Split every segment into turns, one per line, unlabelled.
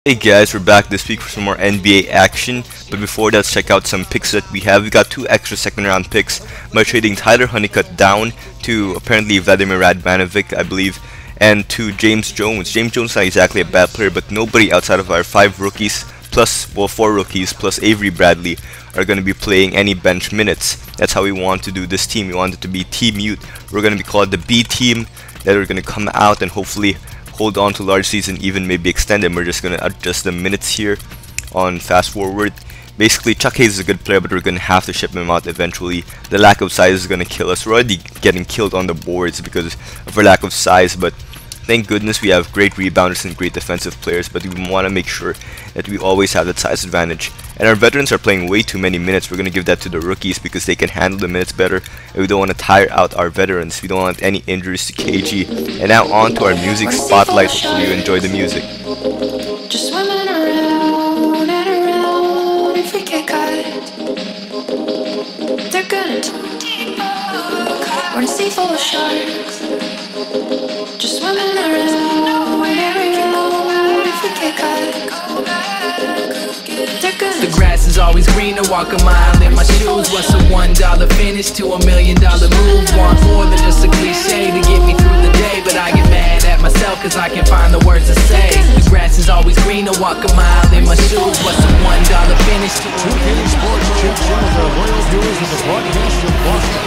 Hey guys, we're back this week for some more NBA action, but before that, let's check out some picks that we have. We got two extra second round picks by trading Tyler Honeycutt down to apparently Vladimir Radmanovic, I believe, and to James Jones. James Jones is not exactly a bad player, but nobody outside of our four rookies plus Avery Bradley are going to be playing any bench minutes. That's how we want to do this team. We want it to be Team Mute. We're going to be called the B team, that are going to come out and hopefully hold on to large leads and even maybe extend them. We're just going to adjust the minutes here on fast forward. Basically, Chuck Hayes is a good player, but we're going to have to ship him out eventually. The lack of size is going to kill us. We're already getting killed on the boards because of our lack of size, but thank goodness we have great rebounders and great defensive players, but we want to make sure that we always have that size advantage. And our veterans are playing way too many minutes. We're going to give that to the rookies because they can handle the minutes better, and we don't want to tire out our veterans. We don't want any injuries to KG. And now on to our music spotlight. Hopefully you enjoy the music.
Just swimming around and around. If we get caught, they're gonna we're in a sea full of sharks. Just swimming around and around. If we get caught, they're gonna
the grass is always greener, walk a mile in my shoes. What's a $1 finish to $1 million move? Want more than just a cliche to get me through the day, but I get mad at myself cause I can't find the words to say. The grass is always greener, walk a mile in my shoes. What's a $1 finish to $1 million
Sports checks in with our loyal viewers of the broadcast from Boston,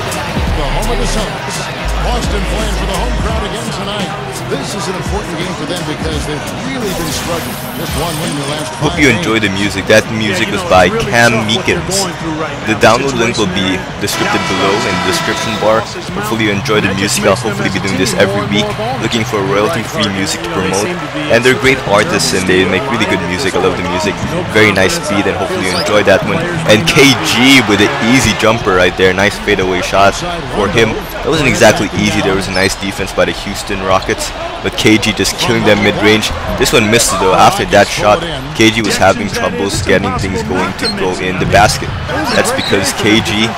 the home of the Celtics. Boston playing for the home crowd again tonight. This is an important game for them because they've really been struggling. Just one win in the last 5
Hope you enjoy the music. That music was by Meekins. The download link will be described below in the description bar. Hopefully you enjoy the music. I'll hopefully be doing this every week, looking for royalty-free music to promote. And they're great artists and they make really good music. I love the music. Very nice beat, and hopefully you enjoy that one. And KG with an easy jumper right there. Nice fadeaway shot for him. That wasn't exactly easy. There was a nice defense by the Houston Rockets, but KG just killing them mid-range. This one missed though. After that shot, KG was having troubles getting things going to go in the basket. That's because KG,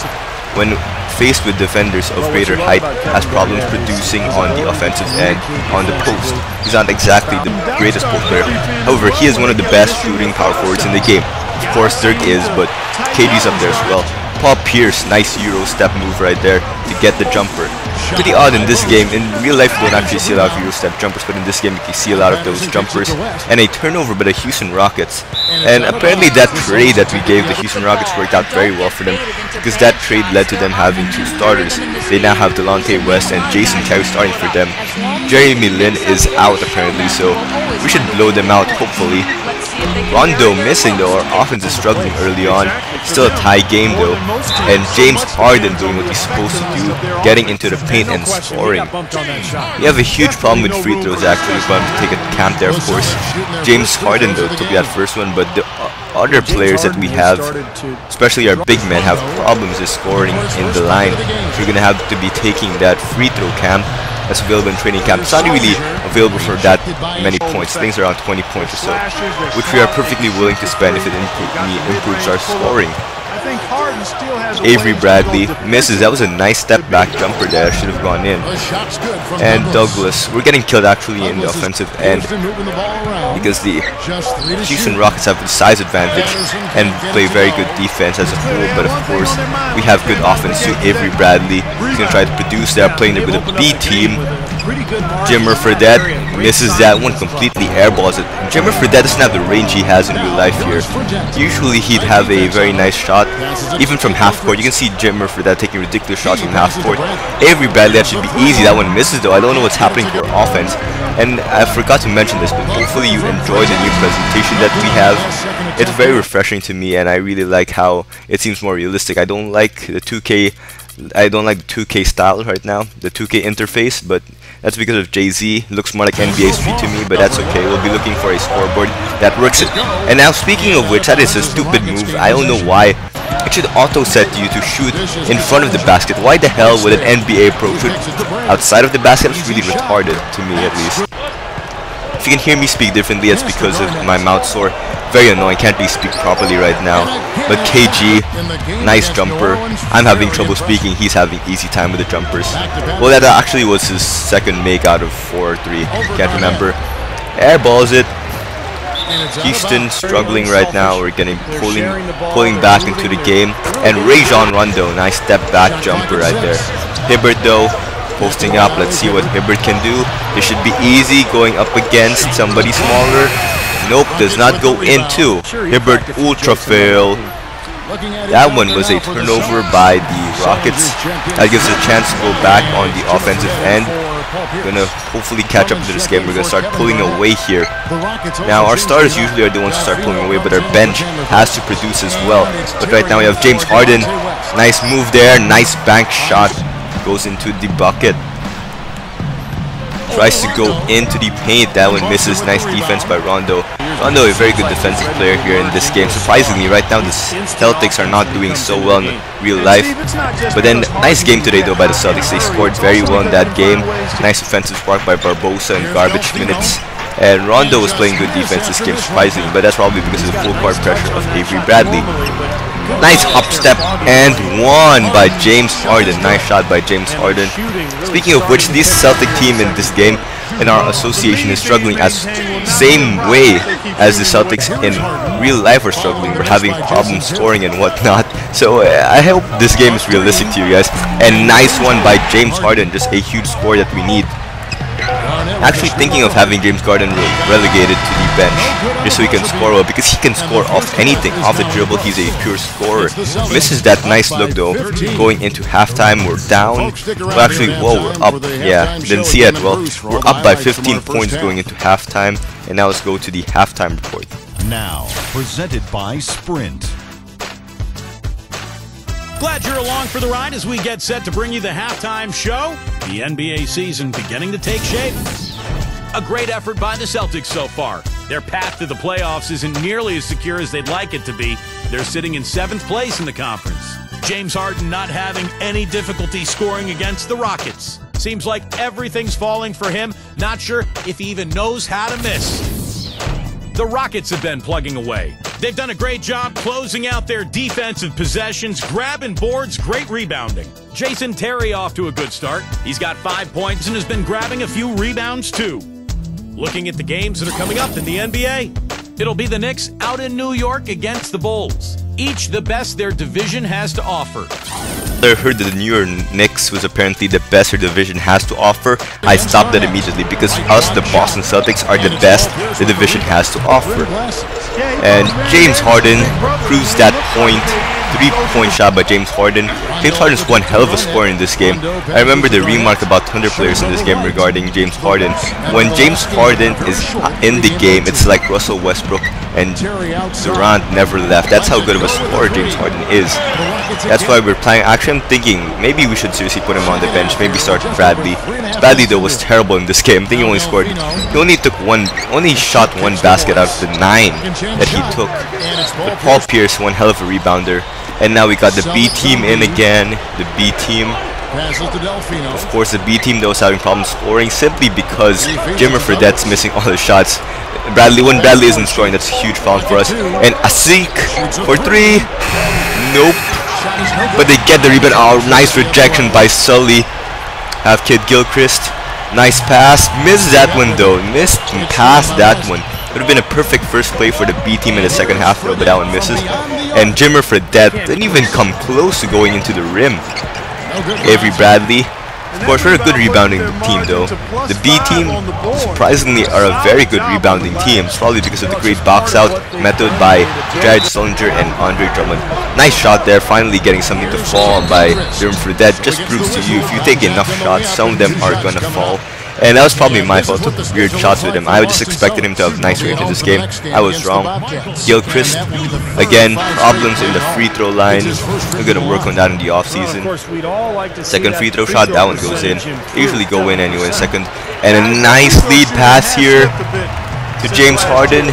when faced with defenders of greater height, has problems producing on the offensive end on the post. He's not exactly the greatest post player. However, he is one of the best shooting power forwards in the game. Of course, Dirk is, but KG's up there as well. Paul Pierce, nice Euro step move right there to get the jumper. Pretty odd in this game. In real life, you don't actually see a lot of Euro step jumpers, but in this game, you can see a lot of those jumpers. And a turnover by the Houston Rockets. And apparently that trade that we gave the Houston Rockets worked out very well for them, because that trade led to them having two starters. They now have Delonte West and Jason Terry starting for them. Jeremy Lin is out apparently, so we should blow them out, hopefully. Rondo missing though. Our offense is struggling early on. Still a tie game though. And James Harden doing what he's supposed to do, getting into the paint and scoring. We have a huge problem with free throws actually, but I'm to take a camp there of course. James Harden though took that first one, but the other players that we have, especially our big men, have problems with scoring in the line. So we're gonna have to be taking that free throw camp that's available in training camp. It's not really available for that many points. Things around 20 points or so, which we are perfectly willing to spend if it improves our scoring. Avery Bradley misses. That was a nice step back jumper there. Should have gone in. And Douglas, we're getting killed actually in the offensive end because the Houston Rockets have the size advantage and play very good defense as a whole. But of course, we have good offense too. Avery Bradley is going to try to produce there, playing there with a B team. Jimmer Fredette misses that one, completely airballs it. Jimmer Fredette doesn't have the range he has in real life here. Usually he'd have a very nice shot, even from half court. You can see Jimmer Fredette taking ridiculous shots from half court. Avery Bradley, that should be easy. That one misses though. I don't know what's happening to our offense. And I forgot to mention this, but hopefully you enjoy the new presentation that we have. It's very refreshing to me, and I really like how it seems more realistic. I don't like the 2K style right now, the 2K interface, but that's because of Jay-Z. Looks more like NBA Street to me, but that's okay. We'll be looking for a scoreboard that works it. And now, speaking of which, that is a stupid move. I don't know why. It should auto-set you to shoot in front of the basket. Why the hell would an NBA pro shoot outside of the basket? It's really retarded, to me at least. If you can hear me speak differently, it's because of my mouth sore. Very annoying, can't really speak properly right now. But KG, nice jumper. I'm having trouble speaking, he's having easy time with the jumpers. Well, that actually was his second make out of 4 or 3, can't remember. Airballs it. Houston struggling right now. We're getting pulling back into the game. And Rajon Rondo, nice step back jumper right there. Hibbert though, posting up. Let's see what Hibbert can do. This should be easy going up against somebody smaller. Nope, does not go into. Hibbert ultra fail. That one was a turnover by the Rockets. That gives us a chance to go back on the offensive end. Gonna hopefully catch up to this game. We're gonna start pulling away here. Now our starters usually are the ones who start pulling away, but our bench has to produce as well. But right now we have James Harden. Nice move there, nice bank shot. Goes into the bucket. Tries to go into the paint. That one misses. Nice defense by Rondo. Rondo, a very good defensive player here in this game. Surprisingly, right now the Celtics are not doing so well in real life. But then, nice game today though by the Celtics. They scored very well in that game. Nice offensive spark by Barbosa in garbage minutes. And Rondo was playing good defense this game, surprisingly. But that's probably because of the full court pressure of Avery Bradley. Nice up step and one by James Harden. Nice shot by James Harden. Speaking of which, this Celtic team in this game in our association is struggling as same way as the Celtics in real life are struggling. We're having problems scoring and whatnot. So I hope this game is realistic to you guys. And nice one by James Harden. Just a huge score that we need. Actually thinking of having James Harden relegated to the bench just so he can score well, because he can score off anything. Off the dribble, he's a pure scorer. Misses that nice look though. Going into halftime, we're down. Well, actually, whoa, we're up. Yeah, didn't see it. Well, we're up by 15 points going into halftime. And now let's go to the halftime report.
Now, presented by Sprint.
Glad you're along for the ride as we get set to bring you the halftime show. The NBA season beginning to take shape. A great effort by the Celtics so far. Their path to the playoffs isn't nearly as secure as they'd like it to be. They're sitting in 7th place in the conference. James Harden not having any difficulty scoring against the Rockets. Seems like everything's falling for him. Not sure if he even knows how to miss. The Rockets have been plugging away. They've done a great job closing out their defensive possessions, grabbing boards, great rebounding. Jason Terry off to a good start. He's got 5 points and has been grabbing a few rebounds too. Looking at the games that are coming up in the NBA, it'll be the Knicks out in New York against the Bulls. Each the best their division has to offer.
I heard that the New York Knicks was apparently the best their division has to offer. I stopped that immediately because us, the Boston Celtics, are the best the division has to offer. And James Harden proves that point. 3-point shot by James Harden. James Harden's one hell of a scorer in this game. I remember the remark about Thunder players in this game regarding James Harden. When James Harden is in the game, it's like Russell Westbrook and Durant never left. That's how good of a scorer James Harden is. That's why we're playing. Actually, I'm thinking maybe we should seriously put him on the bench. Maybe start Bradley. Bradley though was terrible in this game. I think he only scored. He only shot one basket out of the 9 that he took. But Paul Pierce, one hell of a rebounder. And now we got the B team in again. The B team. Of course, the B team though is having problems scoring simply because Jimmer Fredette's missing all his shots. When Bradley isn't scoring, that's a huge foul for us. And Asik for 3. Nope. But they get the rebound. Oh, nice rejection by Sully. Have Kid Gilchrist. Nice pass. Missed that one though. Missed and passed that one. Would have been a perfect first play for the B team in the second half though, but that one misses. And Jimmer Fredette didn't even come close to going into the rim. Avery Bradley. Of course, we're a good rebounding team though. The B team, surprisingly, are a very good rebounding team. It's probably because of the great box out method by Jared Sullinger and Andre Drummond. Nice shot there, finally getting something to fall by Jimmer Fredette. Just proves to you, if you take enough shots, some of them are gonna fall. And that was probably my fault. I took weird shots with him. I just expected him to have nice range in this game. I was wrong. Gilchrist, again, problems in the free throw line. We're going to work on that in the offseason. Second free throw shot, that one goes in. They usually go in anyway in second. And a nice lead pass here to James Harden.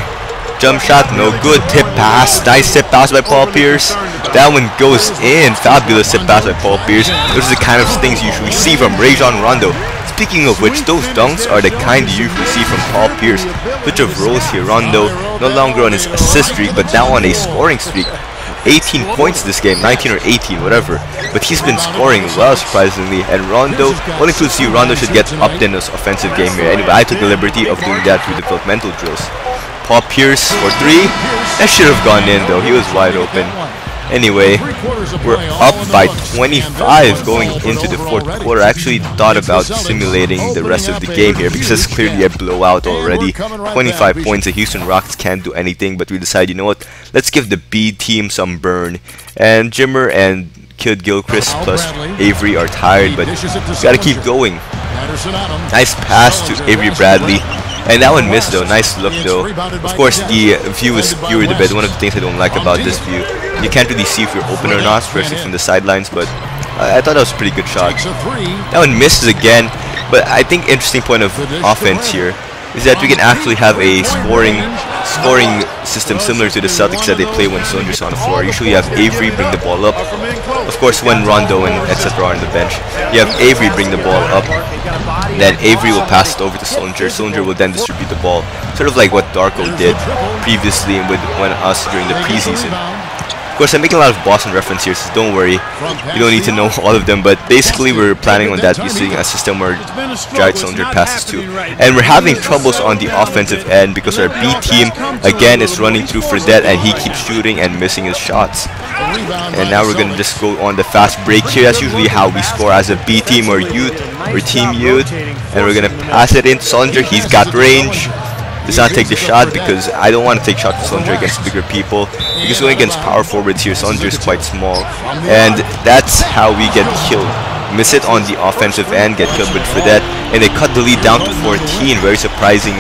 Jump shot, no good. Tip pass, nice tip pass by Paul Pierce. That one goes in. Fabulous tip pass by Paul Pierce. Those are the kind of things you usually see from Rajon Rondo. Speaking of which, those dunks are the kind you usually see from Paul Pierce. Switch of roles here. Rondo no longer on his assist streak, but now on a scoring streak. 18 points this game, 19 or 18, whatever. But he's been scoring well, surprisingly. And Rondo, only to see Rondo should get upped in this offensive game here. Anyway, I took the liberty of doing that through developmental drills. Paul Pierce for 3. That should have gone in though. He was wide open. Anyway, we're up by 25 going into the fourth quarter. I actually thought about simulating the rest of the game here because it's clearly a blowout already. 25 points, the Houston Rockets can't do anything, but we decided, you know what, let's give the B team some burn. And Jimmer and Kid Gilchrist plus Avery are tired, but gotta keep going. Nice pass to Avery Bradley. And that one missed though. Nice look though. Of course, the view is skewed a bit. One of the things I don't like about this view, you can't really see if you're open or not, especially from the sidelines. But I thought that was a pretty good shot. That one misses again. But I think interesting point of offense here is that we can actually have a scoring system similar to the Celtics that they play when Soldiers on the floor. Usually you have Avery bring the ball up. Of course, when Rondo and etc. are on the bench, you have Avery bring the ball up. Then Avery will pass it over to Soldier. Soldier will then distribute the ball, sort of like what Darko did previously with us during the preseason. Of course, I'm making a lot of Boston reference here, so don't worry. You don't need to know all of them, but basically we're planning on that using a system where Jared Soldier passes to. And we're having troubles on the offensive end because our B team, again, is running through Fredette and he keeps shooting and missing his shots. And now we're going to just go on the fast break here. That's usually how we score as a B team or youth, or team youth. And we're going to pass it into Solinger. He's got range. Does not take the shot because I don't want to take shots with Solinger against bigger people. Because going against power forwards here, Solinger is quite small. And that's how we get killed. Miss it on the offensive end, get killed with Fredette. And they cut the lead down to 14. Very surprising,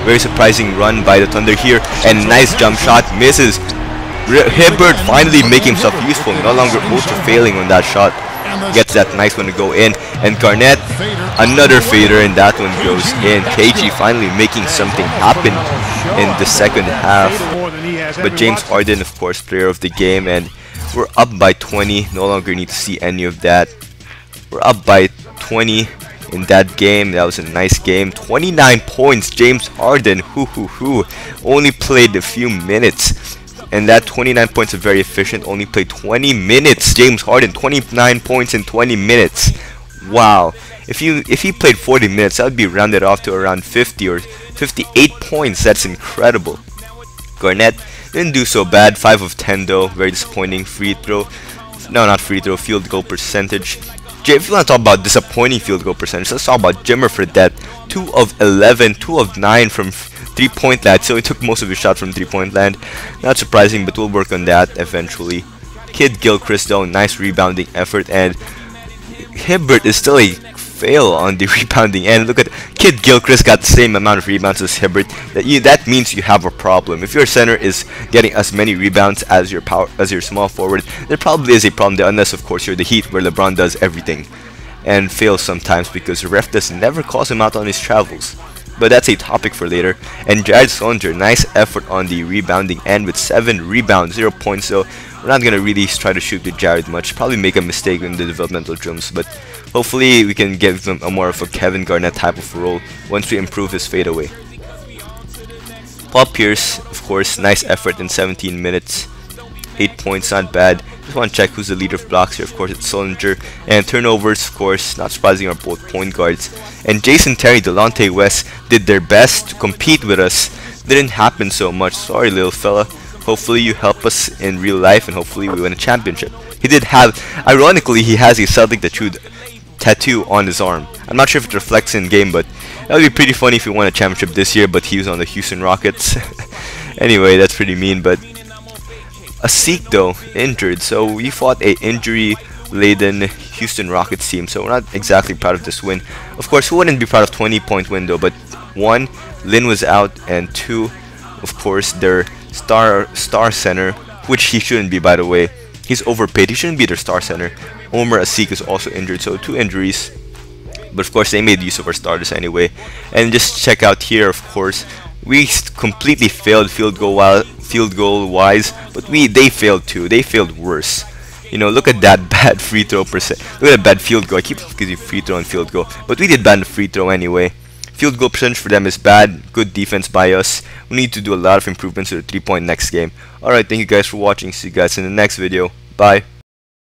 very surprising run by the Thunder here. And nice jump shot, misses. Hibbert finally making himself useful, no longer ultra failing on that shot. Gets that nice one to go in. And Garnett, another fader, and that one goes in. KG finally making something happen in the second half. But James Harden, of course, player of the game, and we're up by 20. No longer need to see any of that. We're up by 20 in that game. That was a nice game. 29 points. James Harden, only played a few minutes. And that 29 points are very efficient. Only played 20 minutes. James Harden, 29 points in 20 minutes. Wow. If he played 40 minutes, that would be rounded off to around 50 or 58 points. That's incredible. Garnett didn't do so bad. 5 of 10 though. Very disappointing. Free throw. No, not free throw. Field goal percentage. If you want to talk about disappointing field goal percentage, let's talk about Jimmer Fredette. 2 of 11, 2 of 9 from 3-point land. So he took most of his shot from 3-point land. Not surprising, but we'll work on that eventually. Kid Gilchrist though, nice rebounding effort, and Hibbert is still a fail on the rebounding end. Look at Kid Gilchrist got the same amount of rebounds as Hibbert. That means you have a problem. If your center is getting as many rebounds as your small forward, there probably is a problem there, unless of course you're the Heat where LeBron does everything and fails sometimes because the ref does never calls him out on his travels. But that's a topic for later. And Jared Solinger, nice effort on the rebounding end with 7 rebounds, 0 points. So we're not going to really try to shoot with Jared much. Probably make a mistake in the developmental drums, but hopefully we can give him a more of a Kevin Garnett type of role once we improve his fadeaway. Paul Pierce, of course, nice effort in 17 minutes. 8 points, not bad. Just want to check who's the leader of blocks here. Of course, it's Solinger. And turnovers, of course, not surprising, are both point guards. And Jason Terry, Delonte West did their best to compete with us. Didn't happen so much. Sorry, little fella. Hopefully you help us in real life and hopefully we win a championship. He did have, ironically, he has a Celtic tattoo on his arm. I'm not sure if it reflects in game, but that would be pretty funny if he won a championship this year, but he was on the Houston Rockets. Anyway, that's pretty mean, but Asik though, injured, so we fought a injury-laden Houston Rockets team, so we're not exactly proud of this win. Of course, who wouldn't be proud of 20-point win though, but 1, Lin was out, and 2, of course, their star center, which he shouldn't be, by the way. He's overpaid, he shouldn't be their star center. Omer Asik is also injured, so 2 injuries. But of course, they made use of our starters anyway. And just check out here, of course, we completely failed field goal wise, but they failed too. They failed worse. You know, look at that bad free throw percent. Look at that bad field goal. I keep giving free throw and field goal, but we did bad in free throw anyway. Field goal percentage for them is bad. Good defense by us. We need to do a lot of improvements to the 3-point next game. Alright, thank you guys for watching. See you guys in the next video. Bye.